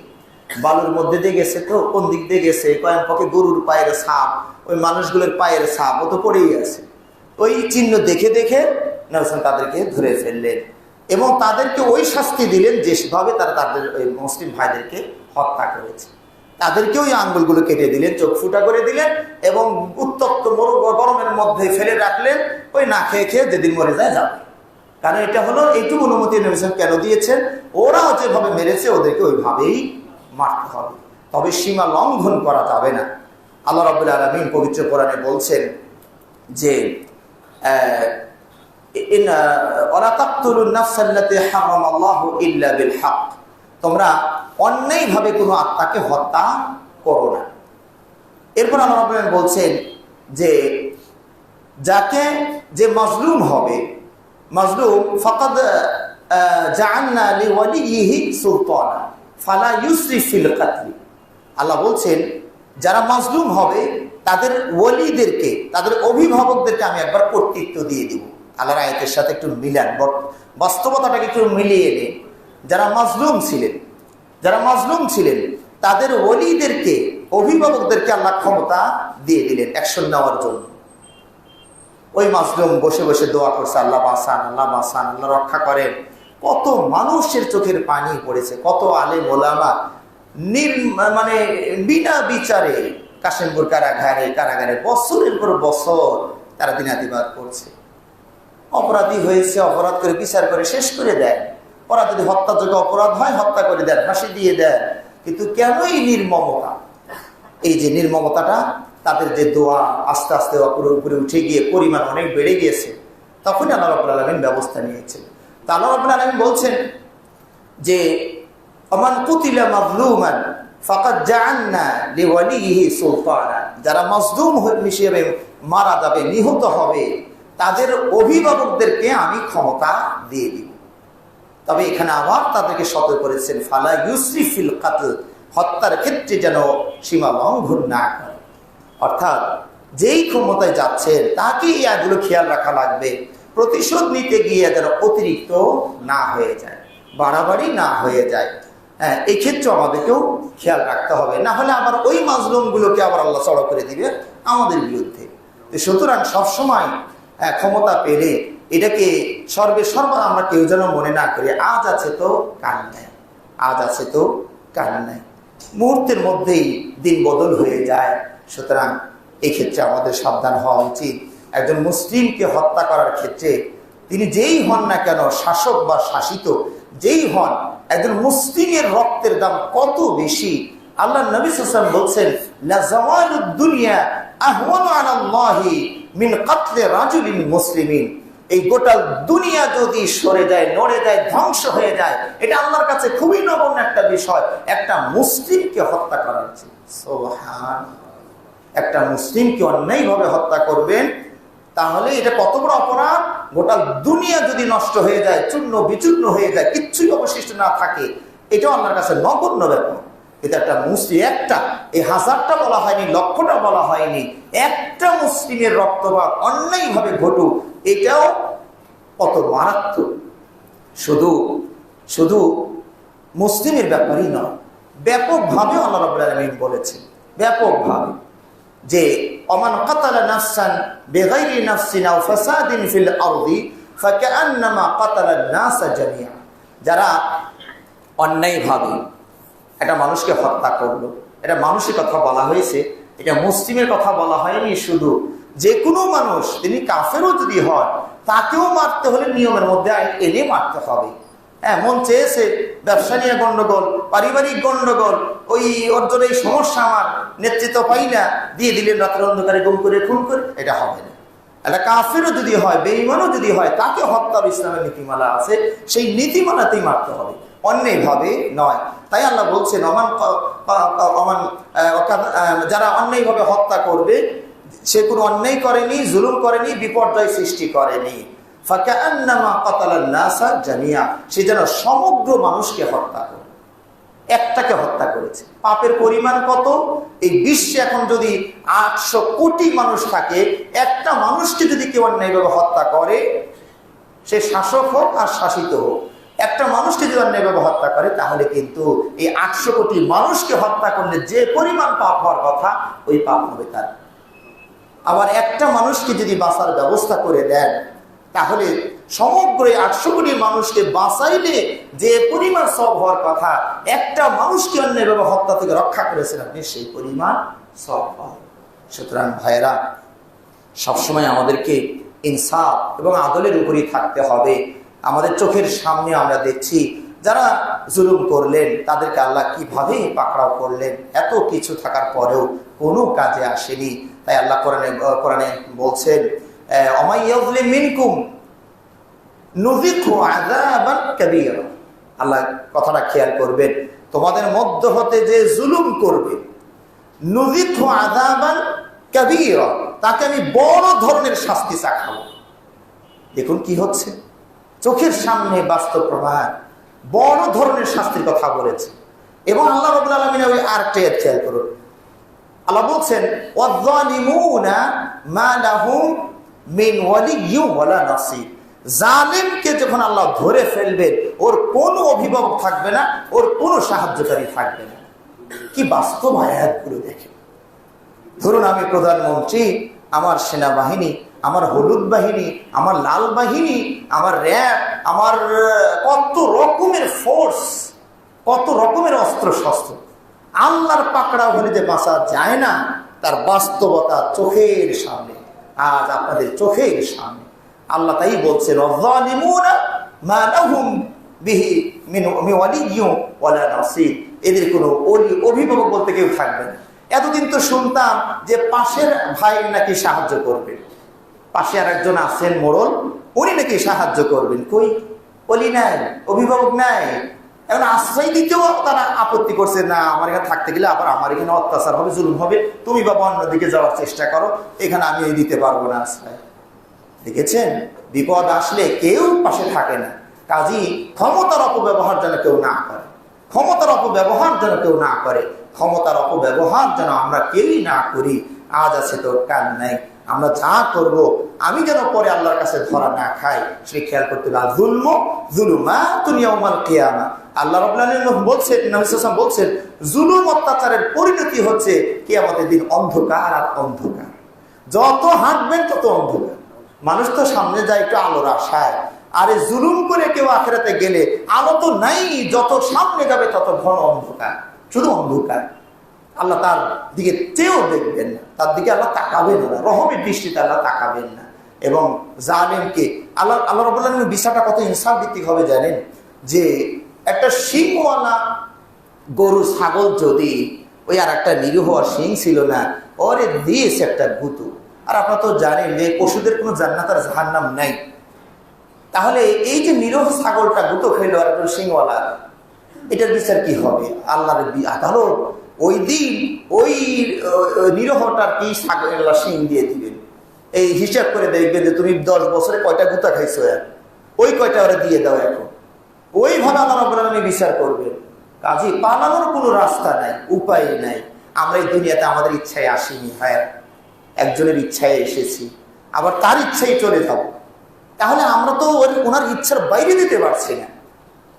বালুর মধ্যে দিয়ে গেছে, তো কোন দিক দিয়ে গেছে, কয়েক পক্ষে গরুর পায়ের ছাপ, ওই মানুষগুলোর পায়ের ছাপ ও তো পড়েই আছে। ওই চিহ্ন দেখে দেখে নবী তাদেরকে ধরে ফেললেন এবং তাদেরকে ওই শাস্তি দিলেন যেভাবে তারা তাদের ওই মুসলিম ভাইদেরকে হত্যা করেছে। তাদেরকে ওই আঙ্গুলগুলো কেটে দিলেন, চোখ ফুটা করে দিলেন এবং উত্তপ্ত গরমের মধ্যে ফেলে রাখলেন। ওই না খেয়ে খেয়ে যেদিন মরে যায় যাবে। কারণ এটা হলো এইটুকু অনুমতি নবী কেন দিয়েছেন, ওরাও যেভাবে মেরেছে ওদেরকে ওইভাবেই মারতে হবে, তবে সীমা লঙ্ঘন করা যাবে না। আল্লাহ রাব্বুল আলামিন পবিত্র কোরআনে বলছেন যে তোমরা অন্যায়ভাবে কোনো আত্মাকে হত্যা করো না। এরপর আল্লাহ রাব্বুল আলামিন বলছেন যে যাকে যে মাজলুম হবে, মাজলুম ফাকাদ জাআলনা লিওয়ালিহি সুলতানা ফালা ইউসরিফ ফিল কাতল। আল্লাহ বলছেন যারা মাজলুম হবে তাদের ওয়ালিদেরকে, তাদের অভিভাবকদেরকে আমি একবার কর্তৃত্ব দিয়ে দিব। আল্লাহর আয়াতের সাথে একটু মিলান, বাস্তবতাটাকে একটু মিলিয়ে নিন। যারা মাজলুম ছিলেন তাদের ওয়ালিদেরকে, অভিভাবকদেরকে আল্লাহ ক্ষমতা দিয়ে দিলেন অ্যাকশন নেওয়ার জন্য। ওই মাজলুম বসে বসে দোয়া করছে, আল্লাহ বাঁচান, আল্লাহ বাঁচান, আল্লাহ রক্ষা করেন। কত মানুষের চোখের পানি পড়েছে, কত আলেম ওলামা মানে বিনা বিচারে কাশিমপুর কারাগারে বছরের পর বছর তারা দিনাতিবাদ করছে। অপরাধী হয়েছে, অপরাধ করে বিচার করে শেষ করে দেয়। ওরা যদি হত্যাযোগ্য অপরাধ হয় হত্যা করে দেন, ফাঁসি দিয়ে দেন। কিন্তু কেন এই নির্মমতা? এই যে নির্মমতাটা, তাদের যে দোয়া আস্তে আস্তে উপরে উঠে গিয়ে পরিমাণ অনেক বেড়ে গিয়েছে, তখনই আল্লাহ রাব্বুল আলামিন ব্যবস্থা নিয়েছেন। তা আল্লাহ রাব্বুল আলামিন বলছেন যে আমান কুতিলা মাজলুমান ফাকাদ জাআলনা লিওয়ালিহি সুলতানা, যারা মাজলুম হিসেবে মারা যাবে, নিহত হবে, তাদের অভিভাবকদেরকে আমি ক্ষমতা দিয়ে দিব। তবে এখানে আবার তাদেরকে সতর্ক করেছেন ফালা ইউসরিফ ফিল কাতল, হত্যার ক্ষেত্রে যেন সীমা লঙ্ঘন না করে। অর্থাৎ যেই ক্ষমতায় যাচ্ছেন তাকে এগুলো খেয়াল রাখা লাগবে, প্রতিশোধ নিতে গিয়ে যেন অতিরিক্ত না হয়ে যায়, বাড়াবাড়ি না হয়ে যায়। হ্যাঁ, এই ক্ষেত্রে আমাদেরকেও খেয়াল রাখতে হবে, না হলে আবার ওই মাজলুমগুলোকে আবার আল্লাহ চড়া করে দিবে আমাদের বিরুদ্ধে। সুতরাং সবসময় ক্ষমতা পেলে এটাকে সর্বদা আমরা কেউ যেন মনে না করি আজ আছে তো কাল নাই, আজ আছে তো কাল নাই, মুহূর্তের মধ্যেই দিন বদল হয়ে যায়। সুতরাং এই ক্ষেত্রে আমাদের সাবধান হওয়া উচিত। একজন মুসলিমকে হত্যা করার ক্ষেত্রে তিনি যেই হন না কেন, শাসক বা শাসিত যেই হন, একজন মুসলিমের রক্তের দাম কত বেশি। আল্লাহ নবী সাল্লাল্লাহু আলাইহি ওয়াসাল্লাম বলছেন লা যাওয়ালুদ দুনিয়া আহওয়ানু আলাল্লাহি মিন কাতলি রাজুলিন মুসলিমিন। এই গোটা দুনিয়া যদি সরে যায়, নড়ে যায়, ধ্বংস হয়ে যায়, এটা আল্লাহর কাছে খুবই নগণ্য একটা বিষয়, একটা মুসলিমকে হত্যা করা উচিত। সুবহানাল্লাহ, একটা মুসলিমকে অন্যায়ভাবে হত্যা করবেন, তাহলে এটা কত বড় অপরাধ। গোটা দুনিয়া যদি নষ্ট হয়ে যায়, চূর্ণ বিচূর্ণ হয়ে যায়, কিচ্ছুই অবশিষ্ট না থাকে, এটাও আল্লাহর কাছে নগণ্য ব্যাপার। এটা একটা মুসলিম, একটা, এই হাজারটা বলা হয়নি, লক্ষটা বলা হয়নি, একটা মুসলিমের রক্তপাত অন্যায়ভাবে ঘটুক, এটাও কত মারাত্মক। শুধু মুসলিমের ব্যাপারই নয়, ব্যাপকভাবে আল্লাহ রাব্বুল আলামিন বলেছেন, ব্যাপকভাবে। যে ওমান কাতালা নাফসান বিগাইরি নাফসিন আও ফাসাদিন ফিল আরদি ফাকান্নামা কাতালান নাসা জামিআ, যারা অন্যায়ভাবে একটা মানুষকে হত্যা করলো, এটা মানুষের কথা বলা হয়েছে, এটা মুসলিমের কথা বলা হয়নি। শুধু যে কোনো মানুষ, তিনি কাফেরও যদি হয়, তাকেও মারতে হলে নিয়মের মধ্যে এনে মারতে হবে। হ্যাঁ, মন চেয়েছে ব্যবসা নিয়ে গন্ডগোল, পারিবারিক গন্ডগোল, ওই অর্জন এই সমস্যা, আমার নেতৃত্ব পাই না, দিয়ে দিলেন রাতের অন্ধকারে গুম করে খুন করে, এটা হবে না। একটা কাফেরও যদি হয়, বেঈমানও যদি হয়, তাকে হত্যার ইসলামের নীতিমালা আছে, সেই নীতিমালাতেই মারতে হবে, অন্যায়ভাবে নয়। তাই আল্লাহ বলছেন যারা অন্যায়ভাবে হত্যা করবে, সে কোনো অন্যায় করেনি, জুলুম করেনি, বিপর্যয় সৃষ্টি করেনি, ফাকান্নামা কাতালান নাসা জামিআ, সে যেন সমগ্র মানুষকে হত্যা করে, একটাকে হত্যা করেছে। পাপের পরিমাণ কত? এই বিশ্বে এখন যদি 800 কোটি মানুষ থাকে, একটা মানুষকে যদি কেউ অন্যায়ভাবে হত্যা করে, সে শাসক হোক আর শাসিত হোক, একটা মানুষকে যদি অন্যায়ভাবে হত্যা করে, তাহলে কিন্তু এই 800 কোটি মানুষকে হত্যা করলে যে পরিমাণ পাপ হওয়ার কথা, ওই পাপ হবে তার। আবার একটা মানুষকে যদি বাঁচার ব্যবস্থা করে দেন, তাহলে সমগ্র 800 কোটি মানুষকে বাঁচাইলে যে পরিমাণ সব হওয়ার কথা, একটা মানুষকে অন্যায়ভাবে হত্যা থেকে রক্ষা করেছেন আপনি, সেই পরিমাণ সব হয়। সুতরাং ভাইয়েরা, সবসময় আমাদেরকে ইনসাফ এবং আদলের উপরই থাকতে হবে। আমাদের চোখের সামনে আমরা দেখছি যারা জুলুম করলেন, তাদেরকে আল্লাহ কিভাবে পাকড়াও করলেন, এত কিছু থাকার পরেও কোনো কাজে আসেনি। তাই আল্লাহ কোরআনে বলছেন, ওমাইয়াযলিম মিনকুম নুযিকহু আযাবান কাবীরা। আল্লাহ কথাটা খেয়াল করবেন, তোমাদের মধ্য হতে যে জুলুম করবে, নুযিকহু আযাবান কাবীরা, তাকে আমি বড় ধরনের শাস্তি চাখাবো। দেখুন কি হচ্ছে, চোখের সামনে বাস্তব প্রমাণ, বড় ধরনের শাস্তির কথা বলেছে। এবং আল্লাহ রাব্বুল আলামিন ওই আরেকটা আয়াত খেয়াল করুন, আল্লাহ বলছেন, ওয়ায-যালিমুনা মা লাহুম মিন ওয়ালিয়্যিন ওয়ালা নাসীর। জালেমকে যখন আল্লাহ ধরে ফেলবেন, ওর কোনো অভিভাবক থাকবে না, ওর কোনো সাহায্যকারী থাকবে না। কি বাস্তব আয়াতগুলো দেখেন। ধরুন আমি প্রধানমন্ত্রী, আমার সেনাবাহিনী, আমার হলুদ বাহিনী, আমার লাল বাহিনী, আমার র্যাব, আমার কত রকমের ফোর্স, কত রকমের অস্ত্র শস্ত্র, আল্লাহর পাকড়াও হলে যে বাঁচা যায় না, তার বাস্তবতা চোখের সামনে, আজ আপনাদের চোখের সামনে। আল্লাহ তাই বলছেন, ওয়ায-যালিমুনা মা লাহুম বিহি মিন ওয়ালিয়্যিন ওয়ালা নাসীর, এদের কোনো অভিভাবক বলতে কেউ থাকবে না। এতদিন তো শুনতাম যে পাশের ভাই নাকি সাহায্য করবেন, পাশে আর একজন আছেন মোড়ল, উনি নাকি সাহায্য করবেন। কই, ওলি নাই, অভিভাবক নাই। এখন আশ্রয় দিতেও তারা আপত্তি করছে, না আমার এখানে থাকতে গেলে আবার আমার এখানে অত্যাচার হবে, জুলুম হবে, তুমি বাবা অন্যদিকে যাওয়ার চেষ্টা করো, এখানে আমি দিতে পারবো না আশ্রয়। দেখেছেন, বিপদ আসলে কেউ পাশে থাকে না। কাজী ক্ষমতার অপব্যবহার যেন কেউ না করে, ক্ষমতার অপব্যবহার যেন কেউ না করে, ক্ষমতার অপব্যবহার যেন আমরা কেউই না করি। আজ আছে তো কাল নাই, আমরা যা করব আমি যেন পরে আল্লাহর কাছে ধরা না খাই, সে খেয়াল করতে হবে। যুলুমাতুন ইয়াউমাল কিয়ামা, আল্লাহ রাব্বুল আলামিন বলছেন, নবী সাল্লাল্লাহু আলাইহি ওয়াসাল্লাম বলছেন, জুলুম অত্যাচারের পরিণতি হচ্ছে কিয়ামতের দিন অন্ধকার আর অন্ধকার। যত হাঁটবেন তত অন্ধকার। মানুষ তো সামনে যায় একটু আলোর আশায়, আরে জুলুম করে কেউ আখিরাতে গেলে আলো তো নাই, যত সামনে যাবে তত ঘন অন্ধকার, শুধু অন্ধকার। আল্লাহ তার দিকে চেয়েও দেখবেন না, তার দিকে আল্লাহ তাকাবেন না, রহমের দৃষ্টিতে আল্লাহ তাকাবেন না। এবং জালেমকে আল্লাহ রাব্বুল আলামিনের বিচারটা কত ইনসাফ ভিত্তিক হবে জানেন, যে একটা শিংওয়ালা গরু ছাগল যদি ওই আর একটা নিরীহ শিং ছিল না, ওরে দিয়েছে একটা গুঁতো। আর আপনারা তো জানেন যে পশুদের কোনো জান্নাত আর জাহান্নাম নাই। তাহলে এই যে নিরীহ ছাগলটা গুঁতো খেলো আর একটা শিংওয়ালা, এটার বিচার কি হবে? আল্লাহর আদালত ওই দিন ওই নিরীহটার কি ছাগল শিং দিয়ে দিবেন, এই হিসাব করে দেখবেন যে তুমি 10 বছরে কয়টা গুঁতা খাইছো, ওই কয়টা ওরা দিয়ে দাও। এখন ওইভাবে আল্লাহ রাব্বুল আলামিন বিচার করবে। কাজী পালানোর কোনো রাস্তা নাই, উপায় নাই। আমরা এই দুনিয়াতে আমাদের ইচ্ছায় আসিনি, হ্যাঁ একজনের ইচ্ছায় এসেছি, আবার তার ইচ্ছায় চলে যাব। তাহলে আমরা তো ওনার ইচ্ছার বাইরে দিতে পারছি না।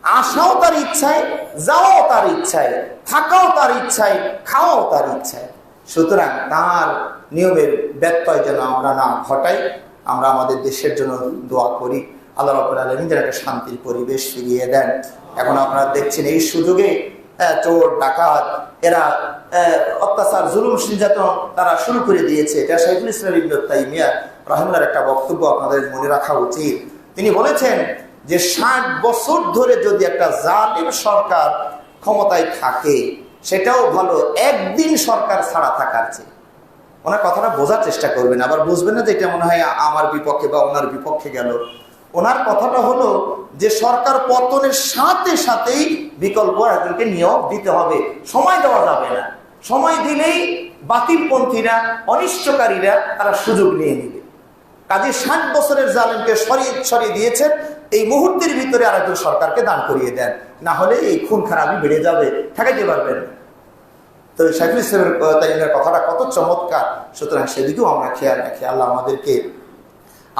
আসাও তার ইচ্ছায়, যাওয়াও তার ইচ্ছায়, থাকাও তার ইচ্ছায়, খাওয়াও তার ইচ্ছায়। সুতরাং তার নিয়মের ব্যত্যয় যেন আমরা না ঘটাই। আমরা আমাদের দেশের জন্য দোয়া করি, আল্লাহ রাব্বুল আলামিন যেন একটা শান্তির পরিবেশ ফিরিয়ে দেন। এখন আপনারা দেখছেন এই সুযোগে চোর ডাকাত এরা অত্যাচার জুলুম নির্যাতন তারা শুরু করে দিয়েছে। এটা শাইখুল ইসলাম ইবনে তাইমিয়া রাহিমাহুল্লাহর একটা বক্তব্য আপনাদের মনে রাখা উচিত। তিনি বলেছেন যে 60 বছর ধরে যদি একটা জালিম সরকার ক্ষমতায় থাকে সেটাও ভালো একদিন সরকার ছাড়া থাকার চেয়ে। ওনার কথাটা বোঝার চেষ্টা করবেন, আবার বুঝবেন না যে এটা মনে হয় আমার বিপক্ষে বা ওনার বিপক্ষে গেল। ওনার কথাটা হলো যে সরকার পতনের সাথে সাথেই বিকল্প একজনকে নিয়োগ দিতে হবে, সময় দেওয়া যাবে না। সময় দিলেই বাতিলপন্থীরা অনিষ্টকারীরা তারা সুযোগ নিয়ে নিবে। কাজে 60 বছরের জালেমকে সরিয়ে দিয়েছেন, এই মুহূর্তের ভিতরে আরেকজন সরকারকে দান করিয়ে দেন, না হলে এই খুন খারাপই বেড়ে যাবে, ঠেকাইতে পারবেন। তো শাইখুল ইসলামের তাইমিয়ার কথাটা কত চমৎকার, সুতরাং সেদিকেও আমরা খেয়াল রাখি। আল্লাহ আমাদেরকে,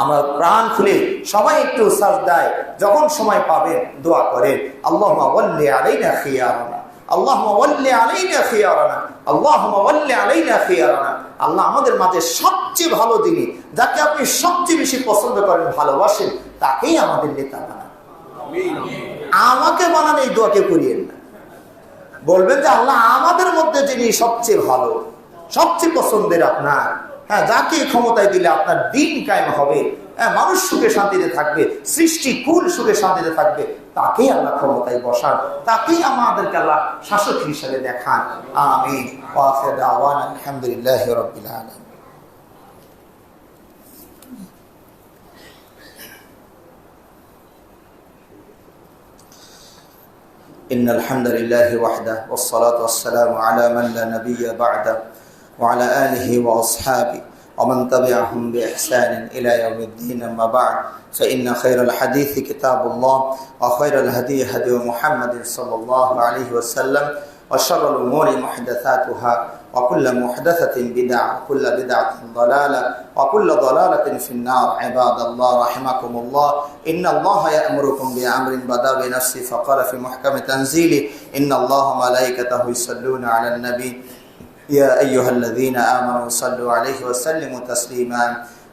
আমরা প্রাণ খুলে সবাই একটু সাজদায় যখন সময় পাবেন দোয়া করেন, আল্লাহুম্মা ওয়াল্লি আলাইনা খিয়ারানা, আল্লাহুম্মা ওয়াল্লি আলাইনা খিয়ারানা, আল্লাহুম্মা ওয়াল্লি আলাইনা খিয়ারানা। আল্লাহ আমাদের মাঝে সবচেয়ে ভালো যিনি, যাকে আপনি সবচেয়ে বেশি পছন্দ করেন, ভালোবাসেন, তাকেই আমাদের নেতা বানান। আমাকে বানান এই দোয়াকে করিয়েন না। বলবেন যে আল্লাহ আমাদের মধ্যে যিনি সবচেয়ে ভালো, সবচেয়ে পছন্দের আপনার, হ্যাঁ, যাকে ক্ষমতায় দিলে আপনার দিন কায়েম হবে, হ্যাঁ, মানুষ সুখে শান্তিতে থাকবে, সৃষ্টি কুল সুখে শান্তিতে থাকবে, তাকেই আল্লাহ ক্ষমতায় বসান, তাকেই আমাদেরকে আল্লাহ শাসক হিসেবে দেখান। আমিন। ওয়া আখিরু দাওয়ানা আলহামদুলিল্লাহি রাব্বিল আলামিন। إن الحمد لله وحده والصلاة والسلام على من لا نبي بعده وعلى آله وأصحابه ومن تبعهم بإحسان إلى يوم الدين. أما بعد فإن خير الحديث كتاب الله وخير الهدي هدي محمد صلى الله عليه وسلم وشر الأمور محدثاتها وكل محدثة بدعة وكل بدعة ضلالة وكل ضلالة في النار. عباد الله رحمكم الله، إن الله يأمركم بأمر بدأ بنفسه فقال في محكم تنزيله إن الله ملائكته يصلون على النبي يا أيها الذين آمنوا صلوا عليه وسلموا تسليما.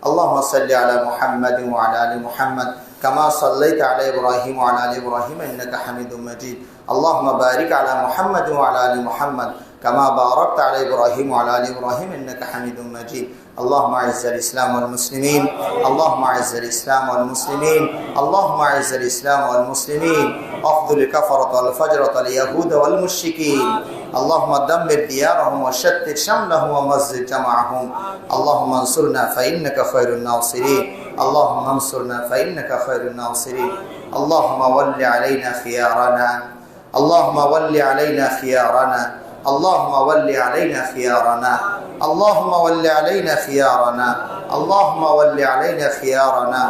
اللهم صل على محمد وعلى آل محمد كما صليت على إبراهيم وعلى آل إبراهيم إنك حميد مجيد. اللهم بارك على محمد وعلى آل محمد كما باركت على إبراهيم وعلى آل إبراهيم إنك حميد مجيد. اللهم أعز الإسلام والمسلمين، اللهم أعز الإسلام والمسلمين، اللهم أعز الإسلام والمسلمين، أخذل الكفرة والفجرة اليهود والمشركين، اللهم دمر ديارهم وشتت شملهم ومزق جمعهم. اللهم انصرنا فإنك خير الناصرين، اللهم انصرنا فإنك خير الناصرين. اللهم ول علينا خيارنا، اللهم ول علينا خيارنا، اللهم ول علينا خيارنا، اللهم ول علينا خيارنا، اللهم ول علينا خيارنا،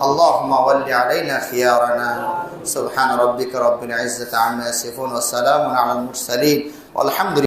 اللهم ول علينا خيارنا. سبحان ربك رب العزة عما يصفون وسلام على المرسلين والحمد لله.